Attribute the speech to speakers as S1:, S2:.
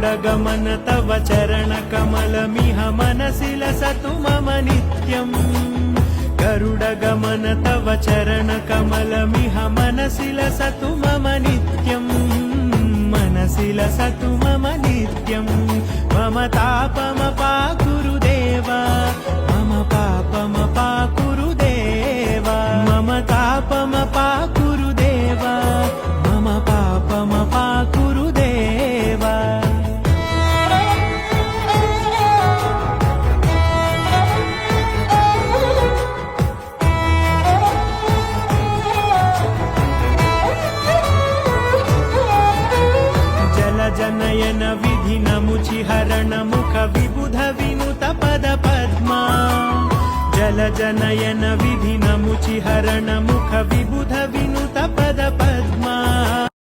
S1: गरुडगमन तव चरणकमलमिह मनसि लसतु मम नित्यम् गरुडगमन तव चरणकमलमिह मनसि लसतु मम नित्यम् मनसि लसतु मम नित्यम् मम तापमपाकुरु देवा मम पापमपाकुरु देवा मम तापमपाकुरु देवा मम पापमपाकुरु देवा जनयन विधि नमुचि हरण मुख विबुध विनुत पद पद्मा जल जनयन विधि नमुचि हरण मुख विबुध विनुत पद पद्मा।